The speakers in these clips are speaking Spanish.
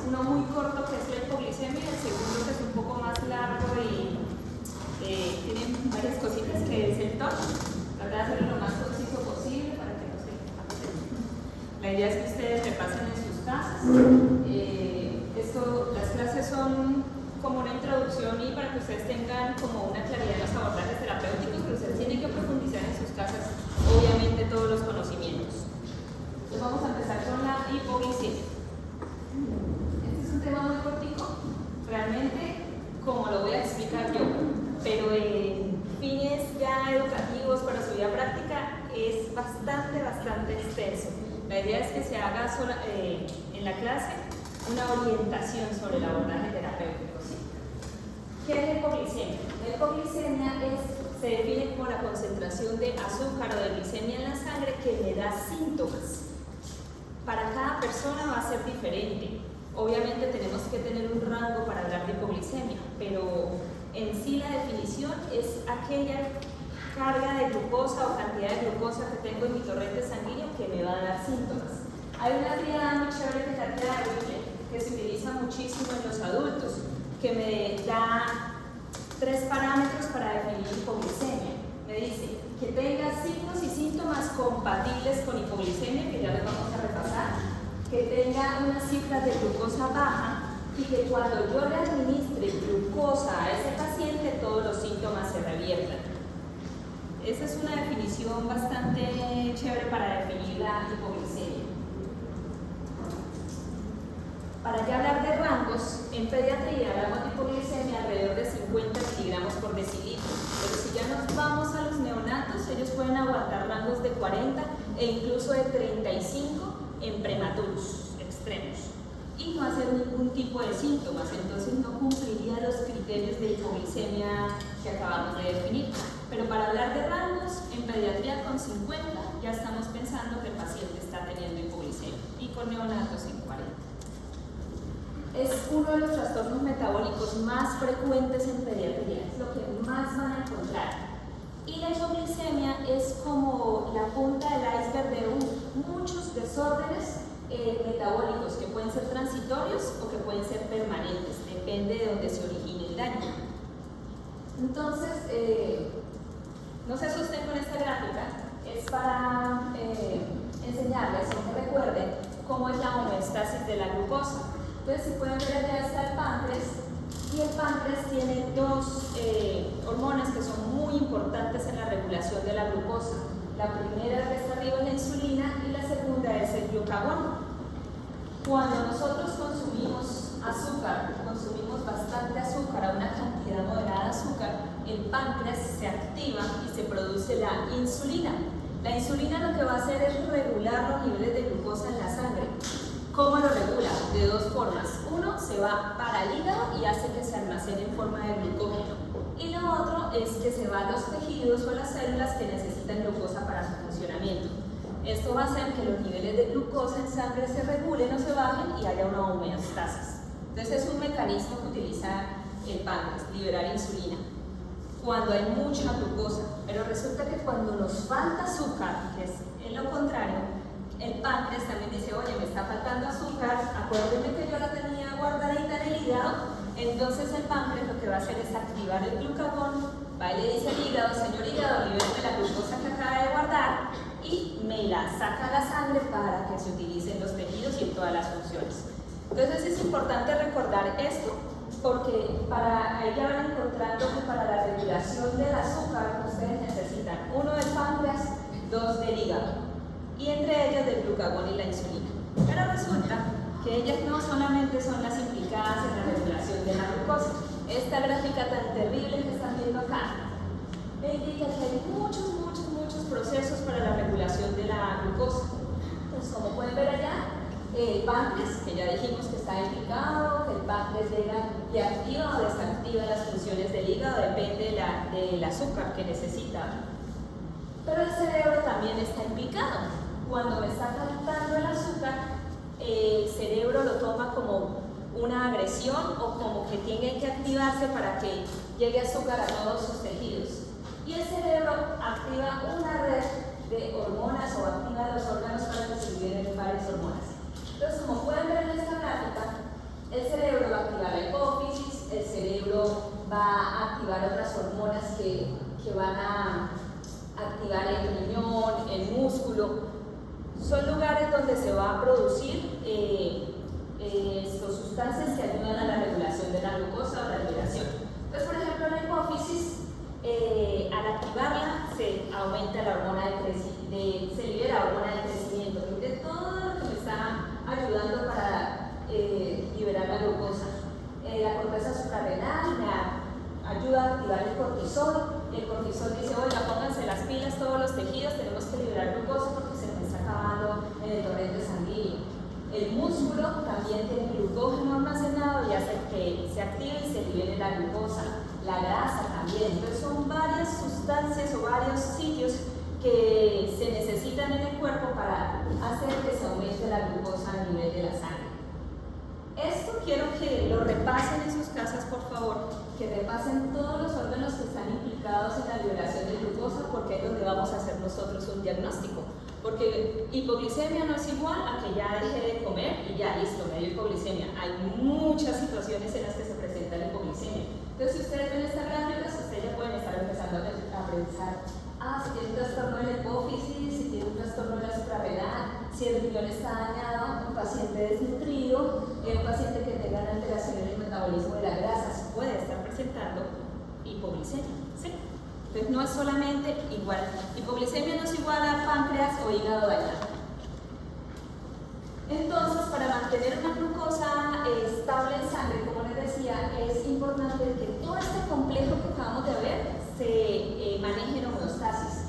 uno muy corto que es la hipoglicemia y el segundo que es un poco más largo y tiene varias cositas que es el TOC. Tratar de hacerlo lo más conciso posible para que no se pasen. La idea es que ustedes repasen en sus casas. Las clases son como una introducción y para que ustedes tengan como una claridad en los abordajes terapéuticos, pero ustedes tienen que profundizar en sus casas, obviamente, todos los conocimientos. Entonces vamos a empezar con la hipoglicemia. Este es un tema muy cortico, realmente, como lo voy a explicar yo, pero en fines ya educativos para su vida práctica es bastante extenso. La idea es que se haga en la clase una orientación sobre el abordaje terapéutico. ¿Sí? ¿Qué es la hipoglicemia? La hipoglicemia se define como la concentración de azúcar o de glicemia en la sangre que le da síntomas. Para cada persona va a ser diferente. Obviamente tenemos que tener un rango para hablar de hipoglicemia, pero en sí la definición es aquella carga de glucosa o cantidad de glucosa que tengo en mi torrente sanguíneo que me va a dar síntomas. Hay una tríada muy chévere que es la tríada de Wheeler, que se utiliza muchísimo en los adultos, que me da 3 parámetros para definir hipoglicemia. Me dice que tenga signos y síntomas compatibles con hipoglicemia, que ya los vamos a repasar, que tenga unas cifras de glucosa baja y que cuando yo le administre glucosa a ese paciente todos los síntomas se reviertan. Esa es una definición bastante chévere para definir la hipoglicemia. Para ya hablar de rangos, en pediatría hablamos de hipoglicemia alrededor de 50 miligramos por decilitro, pero si ya nos vamos a los neonatos, ellos pueden aguantar rangos de 40 e incluso de 35 en prematuros extremos y no hacer ningún tipo de síntomas, entonces no cumpliría los criterios de hipoglicemia que acabamos de definir. Pero para hablar de rangos, en pediatría con 50 ya estamos pensando que el paciente está teniendo hipoglicemia y con neonatos en 40. Es uno de los trastornos metabólicos más frecuentes en pediatría, es lo que más van a encontrar. Y la hipoglicemia es como la punta del iceberg de muchos desórdenes metabólicos que pueden ser transitorios o que pueden ser permanentes, depende de donde se origine el daño. Entonces, no se asusten con esta gráfica, es para enseñarles o que recuerden cómo es la homeostasis de la glucosa. Entonces, si pueden ver, allá está el páncreas, y el páncreas tiene 2 hormonas que son muy importantes en la regulación de la glucosa. La primera que está arriba es la insulina y la segunda es el glucagón. Cuando nosotros consumimos azúcar, consumimos bastante azúcar, a una cantidad moderada de azúcar, el páncreas se activa y se produce la insulina. La insulina lo que va a hacer es regular los niveles de glucosa en la sangre. ¿Cómo lo regula? De 2 formas. Uno, se va para el hígado y hace que se almacene en forma de glucógeno. Y lo otro es que se va a los tejidos o las células que necesitan glucosa para su funcionamiento. Esto va a hacer que los niveles de glucosa en sangre se regulen o se bajen y haya una homeostasis. Entonces es un mecanismo que utiliza el páncreas, liberar insulina, cuando hay mucha glucosa. Pero resulta que cuando nos falta azúcar, que es lo contrario, el páncreas también dice, oye, me está faltando azúcar, acuérdenme que yo la tenía guardadita en el hígado. Entonces el páncreas lo que va a hacer es activar el glucagón, va y le dice al hígado, señor hígado, libéreme la glucosa que acaba de guardar y me la saca a la sangre para que se utilice en los tejidos y en todas las funciones. Entonces es importante recordar esto porque ahí ya van encontrando que para la regulación del azúcar ustedes necesitan 1 del páncreas, 2 del hígado y entre ellos del glucagón y la insulina. Pero resulta que ellas no solamente son las implicadas en la regulación de la glucosa. Esta gráfica tan terrible que están viendo acá me indica que hay muchos procesos para la regulación de la glucosa. Entonces, como pueden ver allá, el páncreas, que ya dijimos que está implicado, que el páncreas llega y activa o desactiva las funciones del hígado, depende del azúcar que necesita. Pero el cerebro también está implicado. Cuando me está faltando el azúcar, el cerebro lo toma como una agresión o como que tiene que activarse para que llegue azúcar a todos sus tejidos. Y el cerebro activa una red de hormonas o activa los órganos para que se liberen varias hormonas. Entonces, como pueden ver en esta gráfica, cortisol. El cortisol dice, oiga, pónganse las pilas todos los tejidos, tenemos que liberar glucosa porque se nos está acabando en el torrente sanguíneo. El músculo también tiene glucógeno almacenado y hace que se active y se libere la glucosa. La grasa también. Entonces son varias sustancias o varios sitios que se necesitan en el cuerpo para hacer que se aumente la glucosa a nivel de la sangre. Esto quiero que lo repasen en sus casas, por favor, que repasen todos los órganos que están implicados en la liberación de glucosa, porque es donde vamos a hacer nosotros un diagnóstico. Porque hipoglicemia no es igual a que ya dejé de comer y ya listo, me dio hipoglicemia. Hay muchas situaciones en las que se presenta la hipoglicemia. Entonces, si ustedes ven estas gráficas, ustedes ya pueden estar empezando a pensar, si tiene un trastorno de la hipófisis, si tiene un trastorno de la suprarrenal, si el riñón está dañado, un paciente desnutrido, un paciente que tenga una alteración en el metabolismo de las grasas puede estar presentando hipoglicemia, ¿sí? Entonces no es solamente igual, hipoglicemia no es igual a páncreas o hígado dañado. Entonces, para mantener una glucosa estable en sangre, como les decía, es importante que todo este complejo que acabamos de ver se maneje en homeostasis.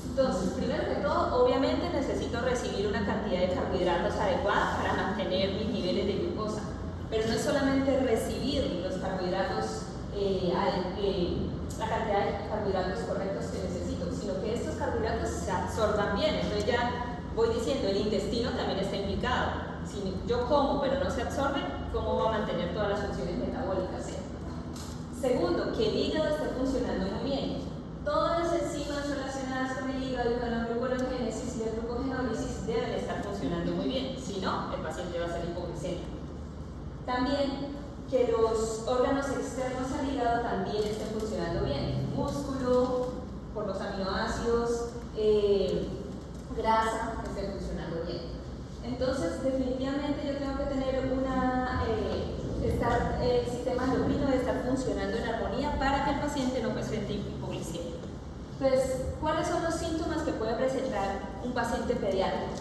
Entonces, primero que todo, obviamente necesito recibir una cantidad de carbohidratos adecuada para mantener mis niveles de glucosa. Pero no es solamente recibir los carbohidratos, la cantidad de carbohidratos correctos que necesito, sino que estos carbohidratos se absorban bien. Entonces ya voy diciendo, el intestino también está implicado. Si yo como pero no se absorbe, ¿cómo va a mantener todas las funciones metabólicas? Segundo, que el hígado esté funcionando muy bien. Todas las enzimas relacionadas con el hígado y con la gluconeogénesis y la glucogenólisis deben estar funcionando muy bien. Si no, el paciente va a ser hipoglicémico. También que los órganos externos al hígado también estén funcionando bien. El músculo, por los aminoácidos, grasa, estén funcionando bien. Entonces, definitivamente yo tengo que tener el sistema endocrino debe estar funcionando en armonía para que el paciente no presente hipoglicemia. Entonces, ¿cuáles son los síntomas que puede presentar un paciente pediátrico?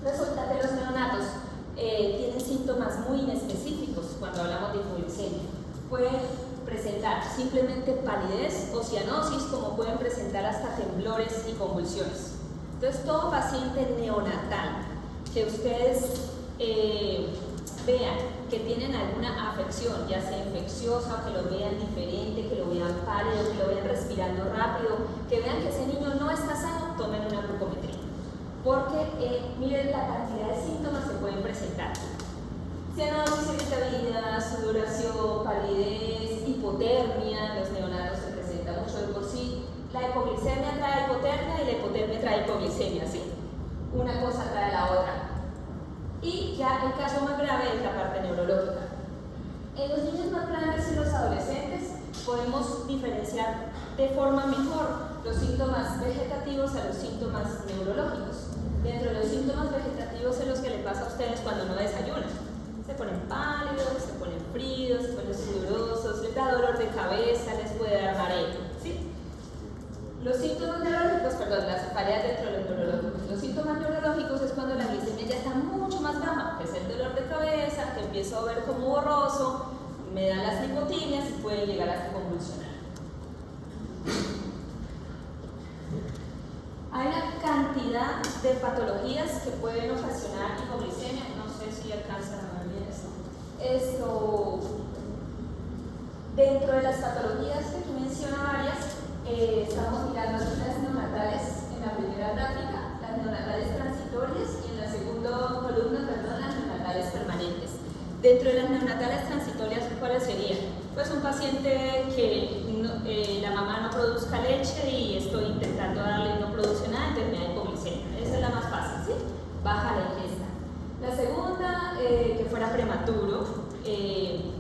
Resulta que los neonatos tienen síntomas muy inespecíficos cuando hablamos de hipoglicemia. Pueden presentar simplemente palidez o cianosis, como pueden presentar hasta temblores y convulsiones. Entonces, todo paciente neonatal que ustedes vean que tienen alguna afección, ya sea infecciosa, o que lo vean diferente, que lo vean pálido, que lo vean respirando rápido, que vean que ese niño no está sano, tomen una glucometría. Porque miren la cantidad de síntomas que pueden presentar. Cianosis, irritabilidad, sudoración, palidez, hipotermia, los neonatos se presenta mucho de por sí. La hipoglicemia trae hipotermia y la hipotermia trae hipoglicemia, ¿sí? Una cosa trae la otra. Y ya el caso más grave es la parte neurológica. En los niños más grandes y los adolescentes podemos diferenciar de forma mejor los síntomas vegetativos a los síntomas neurológicos. Dentro de los síntomas vegetativos es los que les pasa a ustedes cuando no desayunan. Se ponen pálidos, se ponen fríos, se ponen sudorosos, les da dolor de cabeza, les puede dar mareo, ¿sí? Los síntomas neurológicos, las tareas dentro de los neurológicos. Los síntomas neurológicos es cuando la glicemia ya está mucho más baja, que es el dolor de cabeza, que empiezo a ver como borroso, me dan las nicotinias y puede llegar hasta convulsionar. Hay una cantidad de patologías que pueden ocasionar hipoglicemia, no sé si alcanzan a ver bien esto. Dentro de las patologías que tú mencionas varias, estamos mirando las neonatales en la primera gráfica, las neonatales transitorias y en la segunda columna, las neonatales permanentes. Dentro de las neonatales transitorias, ¿cuáles serían? Pues un paciente que la mamá no produzca leche y estoy intentando darle y no produce nada, entonces me da hipoglicemia. Esa es la más fácil, ¿sí? Baja la ingesta. La segunda, que fuera prematuro,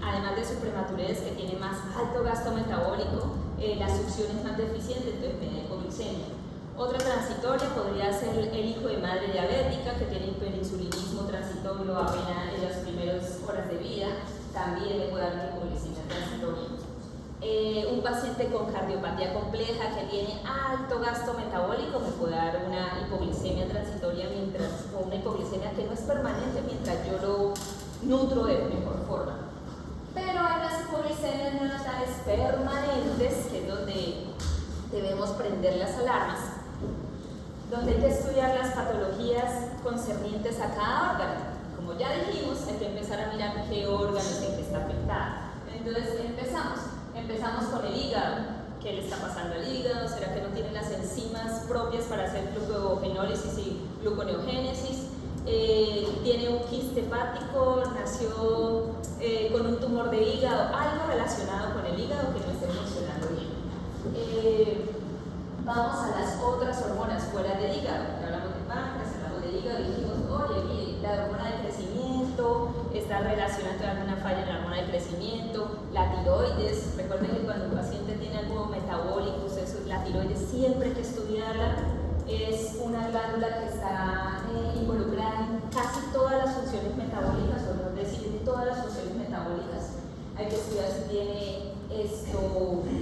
además de su prematurez, que tiene más alto gasto metabólico, la succión es más deficiente, entonces me da hipoglicemia. Otra transitoria podría ser el hijo de madre diabética que tiene hiperinsulinismo transitorio apenas en las primeras horas de vida, también le puede dar una hipoglicemia transitoria. Un paciente con cardiopatía compleja que tiene alto gasto metabólico me puede dar una hipoglicemia transitoria o una hipoglicemia que no es permanente mientras yo lo nutro de mejor forma. Pero hay unas hipoglicemias neonatales permanentes, que es donde debemos prender las alarmas, donde hay que estudiar las patologías concernientes a cada órgano. Como ya dijimos, hay que empezar a mirar qué órgano es el que está afectado. Entonces empezamos con el hígado. ¿Qué le está pasando al hígado? ¿Será que no tiene las enzimas propias para hacer glucogenólisis y gluconeogénesis? Tiene un quiste hepático, nació con un tumor de hígado, algo relacionado con el hígado que no esté funcionando bien. Vamos a las otras hormonas fuera del hígado. Hablamos de páncreas, hablamos de hígado y dijimos, oye, mire, la hormona de crecimiento está relacionada con alguna falla en la hormona de crecimiento, la tiroides. Recuerden que cuando un paciente tiene algo metabólico, la tiroides siempre hay que estudiarla. Es una glándula que está involucrada en casi todas las funciones metabólicas, o no decir en todas las funciones metabólicas. Hay que estudiar si tiene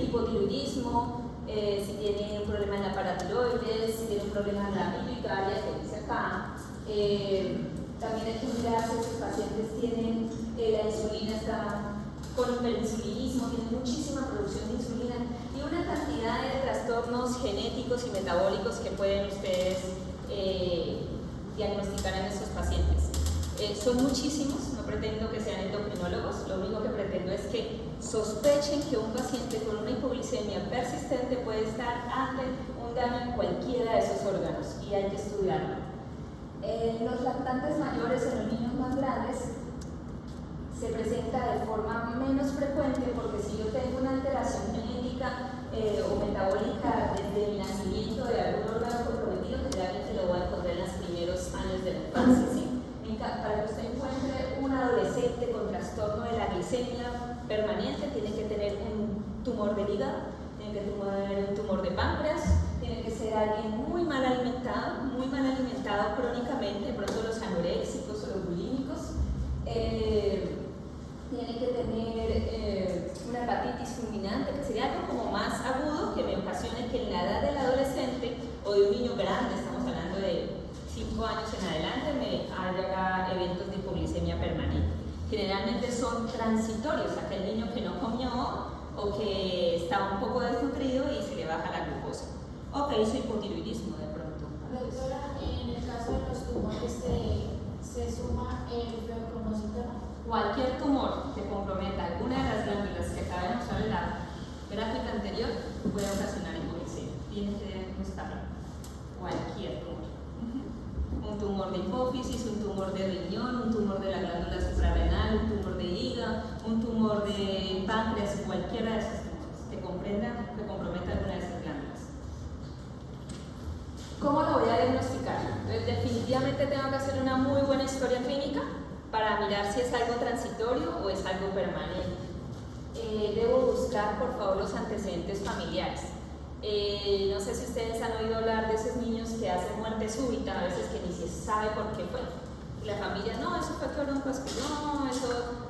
hipotiroidismo, si tiene un problema en la paratiroides, si tiene un problema en la pituitaria, que dice acá. También hay que mirar si estos pacientes tienen la insulina, está con hiperinsulinismo, tienen muchísima producción de insulina y una cantidad de trastornos genéticos y metabólicos que pueden ustedes diagnosticar en estos pacientes. Son muchísimos, no pretendo que sean endocrinólogos, lo único que pretendo es que sospechen que un paciente con una hipoglicemia persistente puede estar ante un daño en cualquiera de esos órganos y hay que estudiarlo. Los lactantes mayores en los niños más grandes se presenta de forma menos frecuente porque si yo tengo una alteración genética o metabólica desde el nacimiento de algún órgano comprometido, generalmente lo voy a encontrar en los primeros años de la infancia, ¿sí? Para que usted encuentre un adolescente con trastorno de la glicemia permanente, tiene que tener un tumor del hígado, tiene que tener un tumor de páncreas, tiene que ser alguien muy mal alimentado crónicamente, de pronto los anoréxicos o los bulímicos, tiene que tener una hepatitis fulminante, que sería algo como más agudo que me ocasione que en la edad del adolescente o de un niño grande, estamos hablando de 5 años en adelante, me haya eventos de hipoglicemia permanente. Generalmente son transitorios, aquel niño que no comió o que está un poco desnutrido y se le baja la glucosa, o que hizo hipotiroidismo de pronto. Doctora, en el caso de los tumores se suma el fibromuscular. Cualquier tumor que comprometa alguna de las glándulas que acaba de mostrar en la gráfica anterior puede ocasionar hipoglicemia. Tienen que diagnosticarlo. Cualquier tumor. Un tumor de hipófisis, un tumor de riñón, un tumor de la glándula suprarrenal, un tumor de hígado, un tumor de páncreas, cualquiera de esos tumores que comprometa alguna de esas glándulas. ¿Cómo lo voy a diagnosticar? Entonces, definitivamente tengo que hacer una muy buena historia clínica para mirar si es algo transitorio o es algo permanente. Debo buscar, por favor, los antecedentes familiares. No sé si ustedes han oído hablar de esos niños que hacen muerte súbita, a veces que ni se sabe por qué fue. La familia, no, eso fue que un no, eso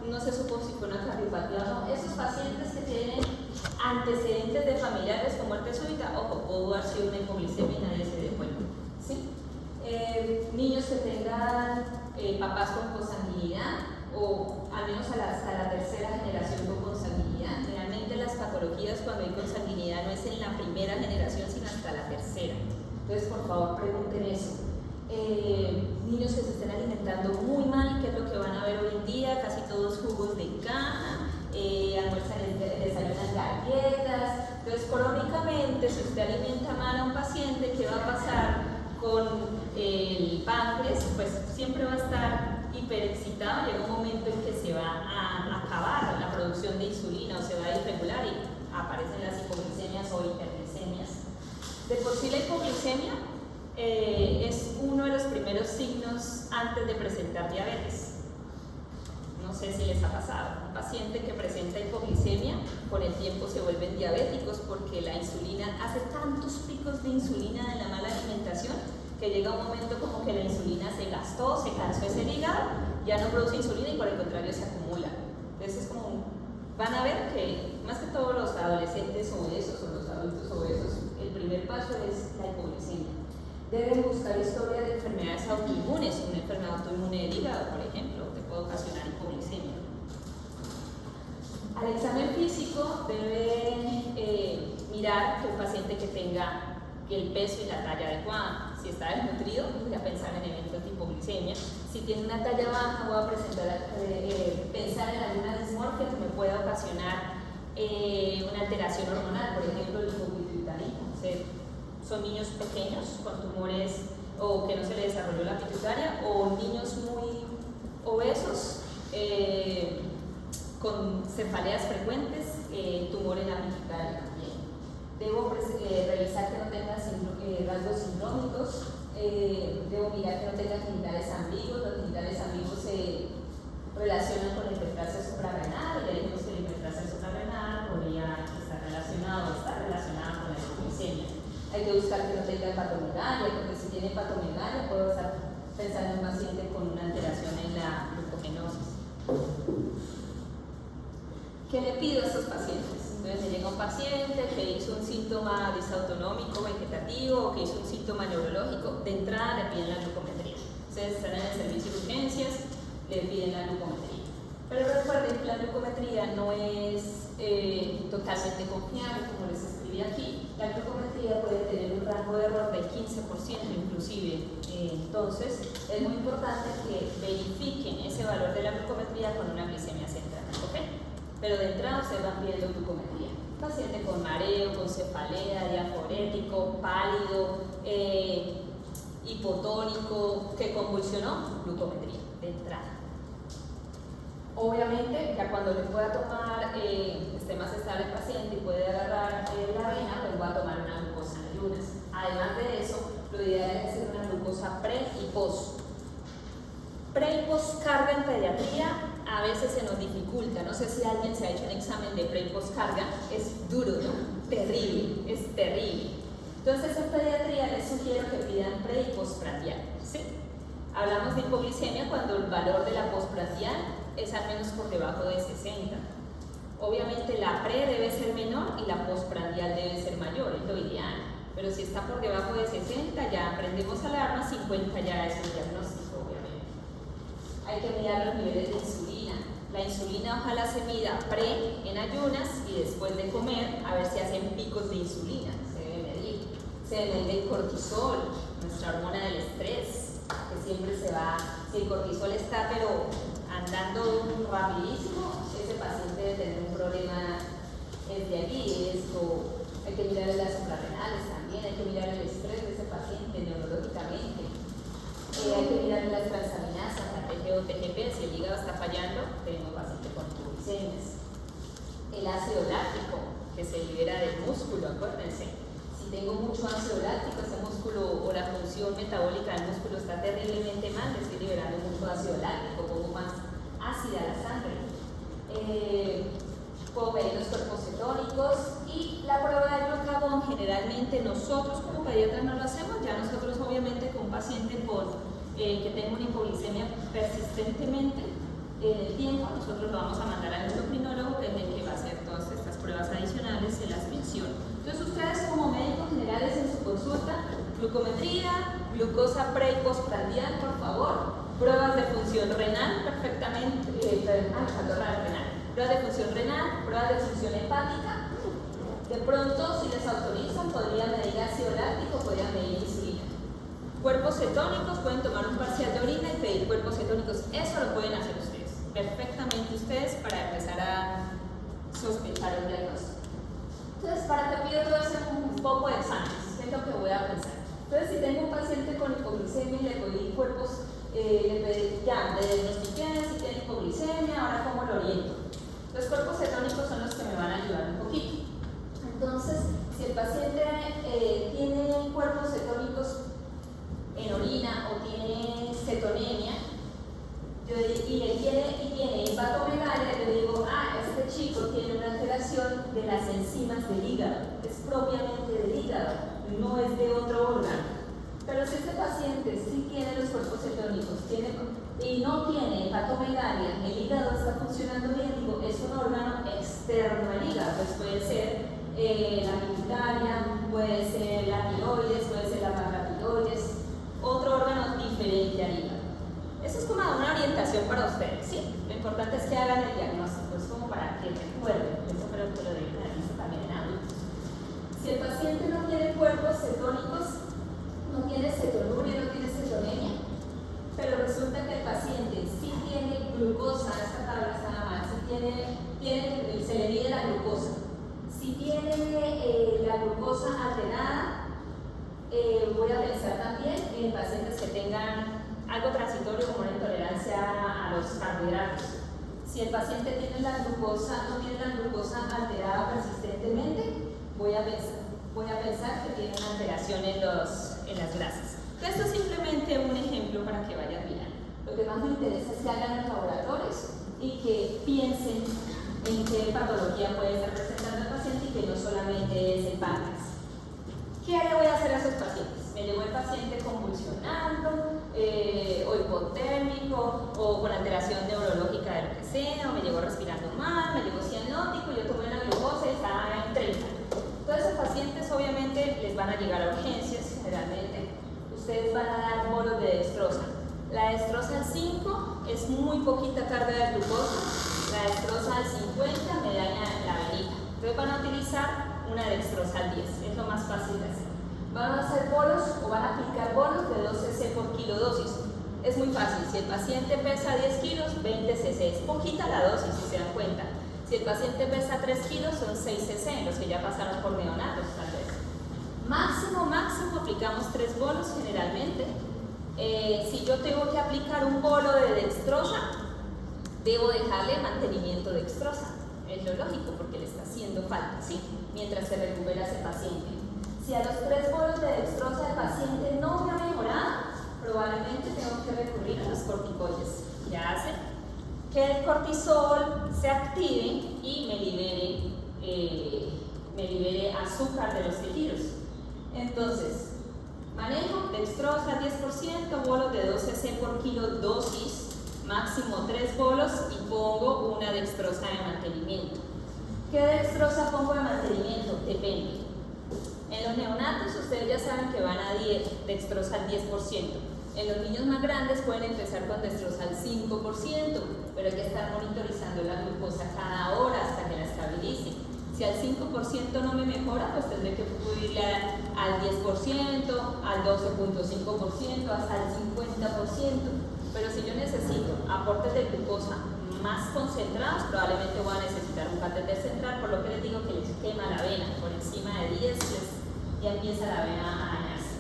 no se supo si fue una cardiopatía o no. Esos pacientes que tienen antecedentes de familiares con muerte súbita, ojo, pudo haber sido una hipoglicemia y nadie se dio cuenta. ¿Sí? Niños que tengan papás con consanguinidad o al menos hasta la tercera generación con consanguinidad. Generalmente las patologías cuando hay consanguinidad no es en la primera generación sino hasta la tercera. Entonces por favor pregunten eso. Niños que se estén alimentando muy mal, que es lo que van a ver hoy en día, casi todos jugos de caja, almuerzan, desayunan galletas. Entonces crónicamente si usted alimenta mal a un paciente, ¿qué va a pasar con el páncreas? Pues siempre va a estar hiperexcitado, llega un momento en que se va a acabar la producción de insulina o se va a irregular y aparecen las hipoglicemias o hiperglicemias. De por sí la hipoglicemia es uno de los primeros signos antes de presentar diabetes. No sé si les ha pasado, un paciente que presenta hipoglicemia con el tiempo se vuelven diabéticos porque la insulina hace tantos picos de insulina de la mala alimentación que llega un momento como que la insulina se gastó, se cansó ese hígado, ya no produce insulina y por el contrario se acumula. Entonces es como, van a ver que más que todos los adolescentes obesos o los adultos obesos, el primer paso es la hipoglicemia. Deben buscar historia de enfermedades autoinmunes, una enfermedad autoinmune del hígado, por ejemplo, que puede ocasionar hipoglicemia. Al examen físico deben mirar mirar que un paciente que tenga el peso y la talla adecuada. Si está desnutrido, voy a pensar en eventos de hipoglicemia. Si tiene una talla baja, voy a pensar en alguna dismorfia que me pueda ocasionar una alteración hormonal, por ejemplo, el hipopituitarismo. Son niños pequeños con tumores o que no se les desarrolló la pituitaria, o niños muy obesos con cefaleas frecuentes, tumor en la pituitaria también. Debo revisar que no tenga rasgos sindrómicos, debo mirar que no tenga genitales ambiguos. Los genitales ambiguos se relacionan con la hiperplasia suprarrenal, y ya dijimos que la hiperplasia suprarrenal podría estar relacionada o está relacionada con la hipoglicemia. Hay que buscar que no tenga hepatomegalia, porque si tiene hepatomegalia puedo estar pensando en un paciente con una alteración en la glucogenosis. ¿Qué le pido a estos pacientes? Entonces me llega un paciente que hizo un síntoma disautonómico vegetativo o que hizo un síntoma neurológico, de entrada le piden la glucometría. Ustedes están en el servicio de urgencias, le piden la glucometría. Pero recuerden que la glucometría no es totalmente confiable, como les escribí aquí. La glucometría puede tener un rango de error del 15% inclusive. Entonces es muy importante que verifiquen ese valor de la glucometría con una glicemia central, ¿ok? Pero de entrada ustedes van pidiendo glucometría. Paciente con mareo, con cefalea, diaforético, pálido, hipotónico, que convulsionó, glucometría de entrada. Obviamente, ya cuando le pueda tomar, esté más estable el paciente y puede agarrar la vena, pues va a tomar una glucosa en ayunas. Además de eso, lo ideal es hacer una glucosa pre y post. Pre y post carga en pediatría a veces se nos dificulta. No sé si alguien se ha hecho un examen de pre y post carga, es duro, ¿no? Terrible, es terrible. Entonces en pediatría les sugiero que pidan pre y postprandial, ¿sí? Hablamos de hipoglicemia cuando el valor de la postprandial es al menos por debajo de 60. Obviamente la pre debe ser menor y la postprandial debe ser mayor, es lo ideal. Pero si está por debajo de 60 ya prendemos alarma, 50 ya es un diagnóstico, obviamente. Hay que mirar los niveles de insulina. La insulina ojalá se mida pre en ayunas y después de comer a ver si hacen picos de insulina, se debe medir. Se debe medir el cortisol, nuestra hormona del estrés, que siempre se va, si el cortisol está pero andando rapidísimo, ese paciente debe tener un problema de aquí, esto. Hay que mirar las suprarrenales también, hay que mirar el estrés de ese paciente neurológicamente, hay que mirar las transaminasas, la TG o TGP, si el hígado está fallando, tenemos paciente con hipoglicemias. El ácido láctico, que se libera del músculo, acuérdense. Si tengo mucho ácido láctico, ese músculo o la función metabólica del músculo está terriblemente mal, estoy liberando mucho ácido láctico, pongo más ácida la sangre. Puedo medir los cuerpos cetónicos y la prueba de glucagón generalmente nosotros como pediatras no lo hacemos, ya nosotros obviamente con un paciente que tenga una hipoglicemia persistentemente en el tiempo, nosotros lo vamos a mandar al endocrinólogo, que es el que va a hacer todas estas pruebas adicionales, se las menciono. Entonces ustedes como médicos generales en su consulta, glucometría, glucosa pre y postprandial, por favor, pruebas de función renal perfectamente, pruebas de función renal, pruebas de función hepática. De pronto, si les autorizan, podrían medir ácido láctico, podrían medir insulina. Cuerpos cetónicos, pueden tomar un parcial de orina y pedir cuerpos cetónicos. Eso lo pueden hacer ustedes, perfectamente ustedes, para empezar a sospechar el diagnóstico. Entonces, ¿para qué pido todo ese un poco de exámenes? ¿Qué es lo que voy a pensar? Entonces, si tengo un paciente con hipoglicemia y le pedí cuerpos, le diagnostiqué si tiene hipoglicemia, ahora cómo lo oriento. Los cuerpos cetónicos son los que me van a ayudar un poquito. Entonces, si el paciente tiene cuerpos cetónicos en orina o tiene cetonemia y tiene hepatomegalia, yo digo, este chico tiene una alteración de las enzimas del hígado, es propiamente del hígado, no es de otro órgano. Pero si este paciente sí tiene los cuerpos cetónicos y no tiene hepatomegalia, el hígado está funcionando bien, digo, es un órgano externo al hígado, pues puede ser la pituitaria, puede ser la tiroides, puede ser la paratiroides, otro órgano diferente al hígado. Eso es como una orientación para ustedes, ¿sí? Lo importante es que hagan el diagnóstico, es como para que recuerden, eso creo que lo deben haber visto también en adultos. Si el paciente no tiene cuerpos cetónicos, no tiene cetonuria, no tiene cetonemia, pero resulta que el paciente sí tiene glucosa, esta tabla está nada mal, sí se le mide la glucosa, si tiene la glucosa alterada, voy a pensar también en pacientes que tengan algo transitorio como una intolerancia a los carbohidratos. Si el paciente tiene no tiene la glucosa alterada persistentemente, voy a pensar que tiene una alteración en las grasas. Esto es simplemente un ejemplo para que vayan mirando. Lo que más me interesa es que hagan los laboratorios y que piensen en qué patología puede estar presentando el paciente y que no solamente es el páncreas. ¿Qué le voy a hacer a esos pacientes? Me llegó el paciente convulsionando, o hipotérmico, o con alteración neurológica de lo que sea, o me llegó respirando mal, me llegó cianótico, yo tomé una glucosa y estaba en 30. Todos esos pacientes obviamente les van a llegar a urgencias, generalmente. Ustedes van a dar bolos de dextrosa. La dextrosa al 5 es muy poquita carga de glucosa, la dextrosa al 50 me daña la venita. Entonces van a utilizar una dextrosa al 10, es lo más fácil de hacer. Van a hacer bolos o van a aplicar bolos de 2 cc por kilo dosis. Es muy fácil, si el paciente pesa 10 kilos, 20 cc, es poquita la dosis si se dan cuenta. Si el paciente pesa 3 kilos, son 6 cc, los que ya pasaron por neonatos tal vez. Máximo aplicamos 3 bolos generalmente. Si yo tengo que aplicar un bolo de dextrosa, debo dejarle mantenimiento de dextrosa. Es lo lógico porque le está haciendo falta, ¿sí? Mientras se recupera ese paciente. Si a los 3 bolos de dextrosa el paciente no me ha mejorado, probablemente tengo que recurrir a los corticoides. Ya hace que el cortisol se active y me libere azúcar de los tejidos. Entonces, manejo dextrosa 10%, bolos de 2 cc por kilo dosis, máximo 3 bolos y pongo una dextrosa de mantenimiento. ¿Qué dextrosa pongo de mantenimiento? Depende. En los neonatos ustedes ya saben que van a dextrosa al 10%. En los niños más grandes pueden empezar con dextrosa al 5%, pero hay que estar monitorizando la glucosa cada hora hasta que la estabilice. Si al 5% no me mejora, pues tendré que subirle al 10%, al 12.5%, hasta el 50%. Pero si yo necesito aportes de glucosa más concentrados, probablemente voy a necesitar un catéter central, por lo que les digo que les quema la vena. Por encima de 10 ya empieza la vena a dañarse.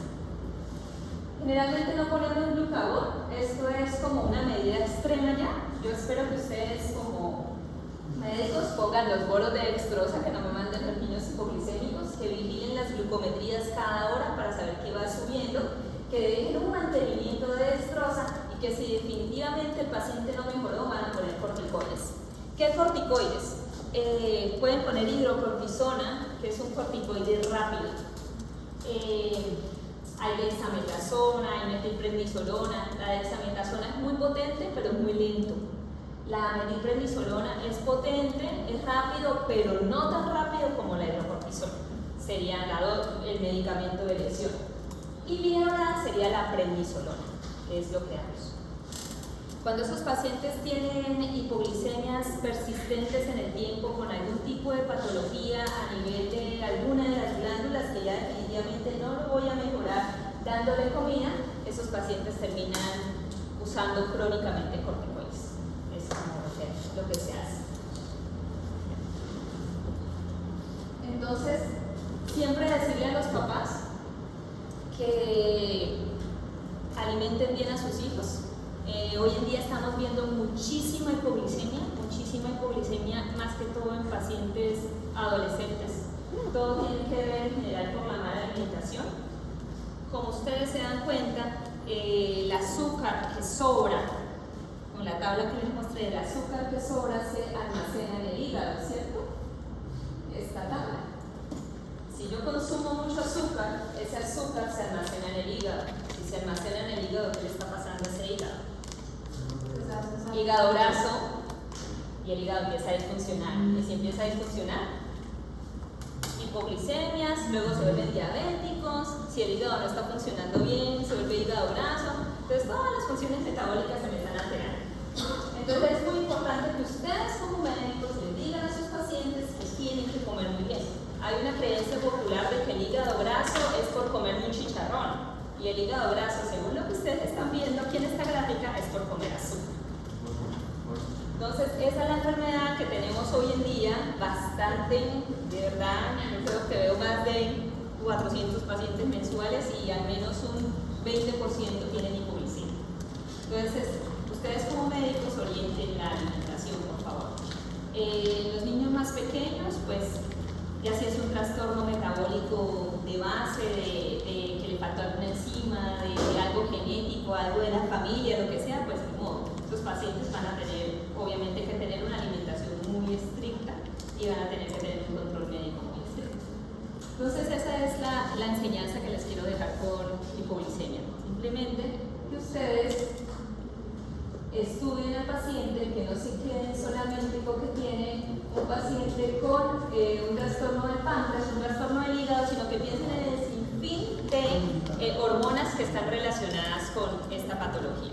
Generalmente no ponemos glucagón, esto es como una medida extrema ya. Yo espero que ustedes como médicos pongan los bolos de dextrosa, que no me manden los niños hipoglicémicos, que vigilen las glucometrías cada hora para saber qué va subiendo, que dejen un mantenimiento de dextrosa y que si definitivamente el paciente no mejoró van a poner corticoides. ¿Qué corticoides? Pueden poner hidrocortisona, que es un corticoide rápido. Hay dexametasona, hay metilprednisolona. La dexametasona es muy potente, pero es muy lento. La metilprednisolona es potente, es rápido, pero no tan rápido como la hidrocortisona. Sería el medicamento de lesión. Y bien ahora sería la prednisolona, que es lo que damos. Cuando esos pacientes tienen hipoglicemias persistentes en el tiempo con algún tipo de patología a nivel de alguna de las glándulas que ya definitivamente no lo voy a mejorar dándole comida, esos pacientes terminan usando crónicamente corticoides. Es como lo que se hace. Entonces, siempre decirle a los papás que alimenten bien a sus hijos. Hoy en día estamos viendo muchísima hipoglicemia más que todo en pacientes adolescentes. Todo tiene que ver en general con la mala alimentación. Como ustedes se dan cuenta, el azúcar que sobra, con la tabla que les mostré, el azúcar que sobra se almacena en el hígado, ¿cierto? Esta tabla. Si yo consumo mucho azúcar, ese azúcar se almacena en el hígado. Si se almacena en el hígado, ¿qué le está pasando a ese hígado? Hígado graso, y el hígado empieza a disfuncionar. Y si empieza a disfuncionar, hipoglicemias, luego se vuelven diabéticos. Si el hígado no está funcionando bien, se vuelve hígado graso. Entonces todas las funciones metabólicas se me están alterando. Entonces es muy importante que ustedes como médicos les digan a sus pacientes que tienen que comer muy bien. Hay una creencia popular de tenemos hoy en día bastante, de verdad, yo creo que veo más de 400 pacientes mensuales y al menos un 20% tienen hipoglicemia. Entonces, ustedes como médicos orienten la alimentación, por favor. Los niños más pequeños, pues, ya si es un trastorno metabólico de base, de que le faltó alguna enzima, de algo genético, algo de la familia, lo que sea, pues como estos pacientes van a tener, obviamente, que tener una alimentación muy estricta y van a tener que tener un control médico muy estricto. Entonces esa es la enseñanza que les quiero dejar con hipoglicemia. Simplemente que ustedes estudien al paciente, que no se queden solamente con que tiene un paciente con un trastorno del páncreas, un trastorno del hígado, sino que piensen en el sinfín de hormonas que están relacionadas con esta patología.